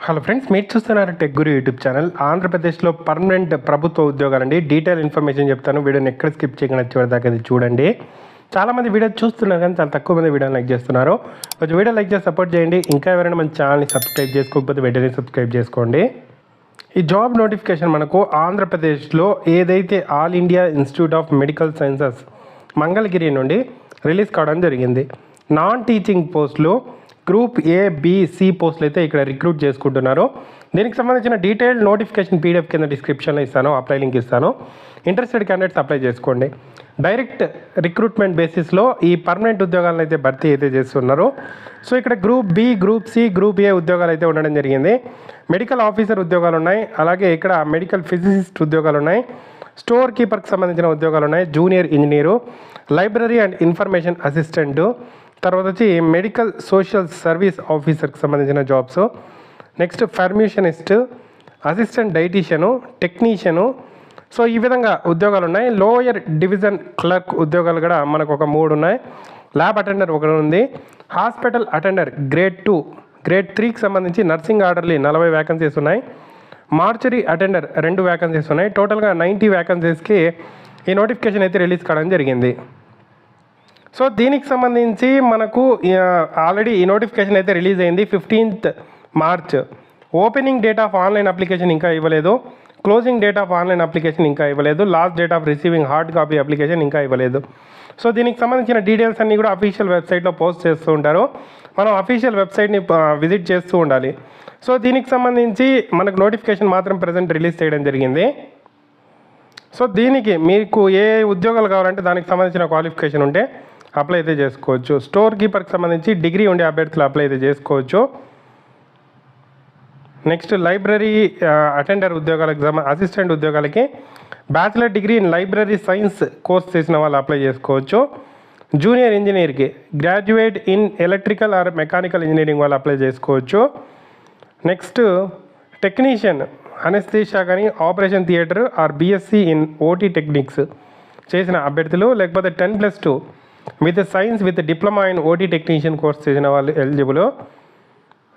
Hello friends, మీరు చూస్తున్నారు tech గురు YouTube channel. ఆంధ్రప్రదేశ్లో పర్మనెంట్ ప్రభుత్వ ఉద్యోగాలండి. డీటెయిల్ ఇన్ఫర్మేషన్ చెప్తాను. వీడియోని ఎక్కడ స్కిప్ చేయకుండా చివరిదాకా అది చూడండి. చాలామంది వీడియో చూస్తున్నారు కానీ చాలా తక్కువ మంది వీడియోని లైక్ చేస్తున్నారు. కొంచెం వీడియో లైక్ చేసి సపోర్ట్ చేయండి. ఇంకా ఎవరైనా మన ఛానల్ని సబ్స్క్రైబ్ చేసుకోకపోతే వెంటనే సబ్స్క్రైబ్ చేసుకోండి. ఈ జాబ్ నోటిఫికేషన్ మనకు ఆంధ్రప్రదేశ్లో ఏదైతే all India institute of medical sciences Mangalagiri నుండి రిలీజ్ కావడం జరిగింది. నాన్ టీచింగ్ పోస్టులు గ్రూప్ ఏ, బి, సి పోస్టులు అయితే ఇక్కడ రిక్రూట్ చేసుకుంటున్నారు. దీనికి సంబంధించిన డీటెయిల్డ్ నోటిఫికేషన్ పీడిఎఫ్ కింద డిస్క్రిప్షన్లో ఇస్తాను, అప్లై లింక్ ఇస్తాను. ఇంట్రెస్టెడ్ క్యాండిడేట్స్ అప్లై చేసుకోండి. డైరెక్ట్ రిక్రూట్మెంట్ బేసిస్లో ఈ పర్మనెంట్ ఉద్యోగాలను అయితే భర్తీ అయితే చేస్తున్నారు. సో ఇక్కడ group B, group C, group A ఉద్యోగాలు అయితే ఉండడం జరిగింది. మెడికల్ ఆఫీసర్ ఉద్యోగాలు ఉన్నాయి. అలాగే ఇక్కడ మెడికల్ ఫిజిసిస్ట్ ఉద్యోగాలు ఉన్నాయి. స్టోర్ కీపర్కి సంబంధించిన ఉద్యోగాలు ఉన్నాయి. Junior engineer, library and information assistant, తర్వాత వచ్చి మెడికల్ సోషల్ సర్వీస్ ఆఫీసర్కి సంబంధించిన జాబ్స్, నెక్స్ట్ ఫార్మేషనిస్ట్, అసిస్టెంట్ డైటీషియను, టెక్నీషియను. సో ఈ విధంగా ఉద్యోగాలు ఉన్నాయి. లోయర్ డివిజన్ క్లర్క్ ఉద్యోగాలు కూడా మనకు ఒక 3 ఉన్నాయి. ల్యాబ్ అటెండర్ ఒకటి ఉంది. హాస్పిటల్ అటెండర్ గ్రేడ్ 2, గ్రేడ్ 3కి సంబంధించి నర్సింగ్ ఆర్డర్లీ 40 వ్యాకెన్సీస్ ఉన్నాయి. మార్చరీ అటెండర్ 2 వ్యాకెన్సీస్ ఉన్నాయి. టోటల్గా 90 వ్యాకెన్సీస్కి ఈ నోటిఫికేషన్ అయితే రిలీజ్ కావడం జరిగింది. సో దీనికి సంబంధించి మనకు ఆల్రెడీ ఈ నోటిఫికేషన్ అయితే రిలీజ్ అయింది 15th March. Opening date of online application ఇంకా ఇవ్వలేదు. Closing date of online application ఇంకా ఇవ్వలేదు. Last date of receiving hard copy application ఇంకా ఇవ్వలేదు. సో దీనికి సంబంధించిన డీటెయిల్స్ అన్నీ కూడా అఫీషియల్ వెబ్సైట్లో పోస్ట్ చేస్తూ ఉంటారు. మనం అఫీషియల్ వెబ్సైట్ని విజిట్ చేస్తూ ఉండాలి. సో దీనికి సంబంధించి మనకు నోటిఫికేషన్ మాత్రం ప్రజెంట్ రిలీజ్ చేయడం జరిగింది. సో దీనికి మీకు ఏ ఉద్యోగాలు కావాలంటే దానికి సంబంధించిన క్వాలిఫికేషన్ ఉంటే అప్లై అయితే చేసుకోవచ్చు. స్టోర్ కీపర్కి సంబంధించి డిగ్రీ ఉండే అభ్యర్థులు అప్లై అయితే చేసుకోవచ్చు. నెక్స్ట్ లైబ్రరీ అటెండర్ ఉద్యోగాలకు అసిస్టెంట్ ఉద్యోగాలకి bachelor degree in library science course చేసిన వాళ్ళు అప్లై చేసుకోవచ్చు. జూనియర్ ఇంజనీర్కి graduate in electrical or mechanical engineering వాళ్ళు అప్లై చేసుకోవచ్చు. నెక్స్ట్ టెక్నీషియన్ అనెస్థీషియా కానీ operation theatre or BSc in OT techniques చేసిన అభ్యర్థులు, లేకపోతే 10+2 with science with diploma in OT technician course చేసిన వాళ్ళు eligible.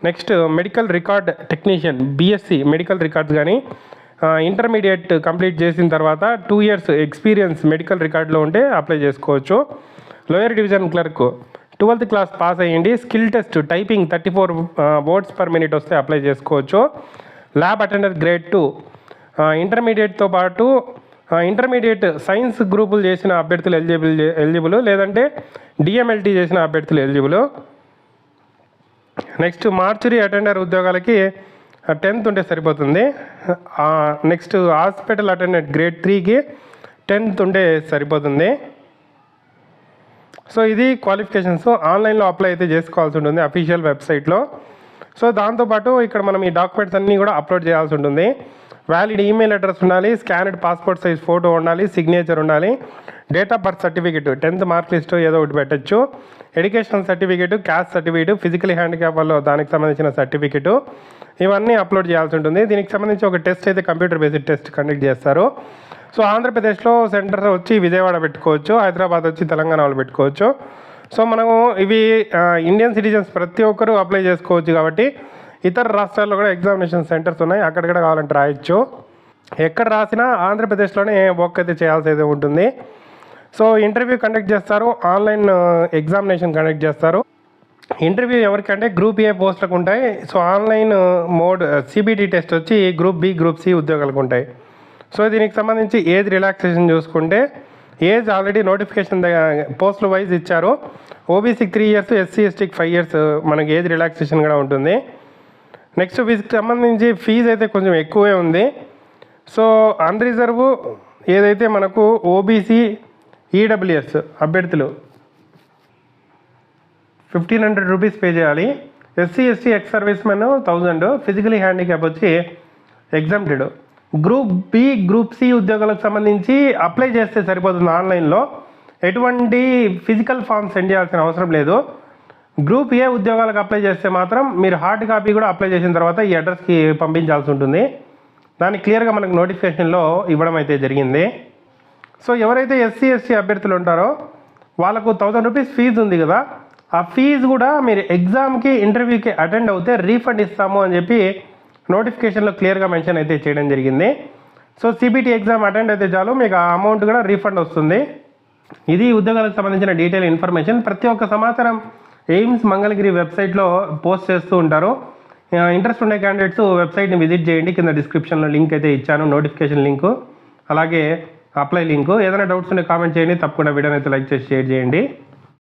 Next medical record technician BSc medical records కానీ intermediate complete చేసిన తర్వాత 2 years ఎక్స్పీరియన్స్ మెడికల్ రికార్డులో ఉంటే అప్లై చేసుకోవచ్చు. Lower division clerk 12th class pass అయ్యండి. Skill test typing 34 words per minute వస్తే అప్లై చేసుకోవచ్చు. ల్యాబ్ అటెండర్ గ్రేడ్ 2 ఇంటర్మీడియట్తో పాటు ఇంటర్మీడియట్ సైన్స్ గ్రూపులు చేసిన అభ్యర్థులు ఎలిజిబుల్, లేదంటే డిఎంఎల్టీ చేసిన అభ్యర్థులు ఎలిజిబుల్. నెక్స్ట్ మార్చరీ అటెండర్ ఉద్యోగాలకి 10th ఉంటే సరిపోతుంది. నెక్స్ట్ హాస్పిటల్ అటెండర్ గ్రేడ్ 3కి 10th ఉంటే సరిపోతుంది. సో ఇది క్వాలిఫికేషన్స్. ఆన్లైన్లో అప్లై అయితే చేసుకోవాల్సి ఉంటుంది అఫీషియల్ వెబ్సైట్లో. సో దాంతోపాటు ఇక్కడ మనం ఈ డాక్యుమెంట్స్ అన్నీ కూడా అప్లోడ్ చేయాల్సి ఉంటుంది. వ్యాలిడ్ ఈమెయిల్ అడ్రస్ ఉండాలి, స్కానర్డ్ పాస్పోర్ట్ సైజ్ ఫోటో ఉండాలి, సిగ్నేచర్ ఉండాలి, date of birth certificate, 10th mark list ఏదో ఒకటి పెట్టచ్చు, educational certificate, caste certificate, physical handicap వల్ల దానికి సంబంధించిన సర్టిఫికేటు, ఇవన్నీ అప్లోడ్ చేయాల్సి ఉంటుంది. దీనికి సంబంధించి ఒక టెస్ట్ అయితే కంప్యూటర్ బేస్డ్ టెస్ట్ కండక్ట్ చేస్తారు. సో ఆంధ్రప్రదేశ్లో సెంటర్ వచ్చి విజయవాడ పెట్టుకోవచ్చు, హైదరాబాద్ వచ్చి తెలంగాణ వాళ్ళు పెట్టుకోవచ్చు. సో మనము ఇవి ఇండియన్ సిటిజన్స్ ప్రతి ఒక్కరూ అప్లై చేసుకోవచ్చు కాబట్టి ఇతర రాష్ట్రాల్లో కూడా ఎగ్జామినేషన్ సెంటర్స్ ఉన్నాయి, అక్కడ కూడా కావాలంటే రాయొచ్చు. ఎక్కడ రాసినా ఆంధ్రప్రదేశ్లోనే వర్క్ అయితే చేయాల్సి అయితే ఉంటుంది. సో ఇంటర్వ్యూ కండక్ట్ చేస్తారు, ఆన్లైన్ ఎగ్జామినేషన్ కండక్ట్ చేస్తారు. ఇంటర్వ్యూ ఎవరికంటే గ్రూప్ ఏ పోస్టులకు ఉంటాయి. So online mode CBT test వచ్చి గ్రూప్ బి, గ్రూప్ సి ఉద్యోగాలకు ఉంటాయి. సో దీనికి సంబంధించి ఏజ్ రిలాక్సేషన్ చూసుకుంటే ఏజ్ ఆల్రెడీ నోటిఫికేషన్ పోస్టుల వైజ్ ఇచ్చారు. ఓబీసీకి 3 years, ఎస్సీ ఎస్టీకి 5 years మనకి ఏజ్ రిలాక్సేషన్ కూడా ఉంటుంది. నెక్స్ట్ వీటికి సంబంధించి ఫీజు అయితే కొంచెం ఎక్కువే ఉంది. సో అన్రిజర్వ్ ఏదైతే మనకు ఓబీసీ, ఈడబ్ల్యూఎస్ అభ్యర్థులు 1500 రూపీస్ పే చేయాలి. SC ST ex service men 1000, physically handicap వచ్చి exempted. Group B, group C ఉద్యోగాలకు సంబంధించి అప్లై చేస్తే సరిపోతుంది. ఆన్లైన్లో ఎటువంటి ఫిజికల్ ఫామ్ సెండ్ చేయాల్సిన అవసరం లేదు. గ్రూప్ ఏ ఉద్యోగాలకు అప్లై చేస్తే మాత్రం మీరు హార్డ్ కాపీ కూడా అప్లై చేసిన తర్వాత ఈ అడ్రస్కి పంపించాల్సి ఉంటుంది. దాన్ని క్లియర్గా మనకు నోటిఫికేషన్లో ఇవ్వడం అయితే జరిగింది. సో ఎవరైతే ఎస్సీ ఎస్టీ అభ్యర్థులు ఉంటారో వాళ్ళకు 1000 రూపీస్ ఫీజు ఉంది కదా, ఆ ఫీజు కూడా మీరు ఎగ్జామ్కి ఇంటర్వ్యూకి అటెండ్ అవుతే రీఫండ్ ఇస్తాము అని చెప్పి నోటిఫికేషన్లో క్లియర్గా మెన్షన్ అయితే చేయడం జరిగింది. సో సిబిటి ఎగ్జామ్ అటెండ్ అయితే చాలు మీకు ఆ అమౌంట్ కూడా రీఫండ్ వస్తుంది. ఇది ఉద్యోగాలకు సంబంధించిన డీటెయిల్ ఇన్ఫర్మేషన్. ప్రతి ఒక్క సమాచారం ఎయిమ్స్ మంగళగిరి వెబ్సైట్లో పోస్ట్ చేస్తూ ఉంటారు. ఇంట్రెస్ట్ ఉండే క్యాండిడేట్స్ వెబ్సైట్ని విజిట్ చేయండి. కింద డిస్క్రిప్షన్లో లింక్ అయితే ఇచ్చాను, నోటిఫికేషన్ లింకు, అలాగే అప్లై లింకు. ఏదైనా డౌట్స్ ఉంటే కామెంట్ చేయండి. తప్పకుండా వీడియోని అయితే లైక్ చేసి షేర్ చేయండి.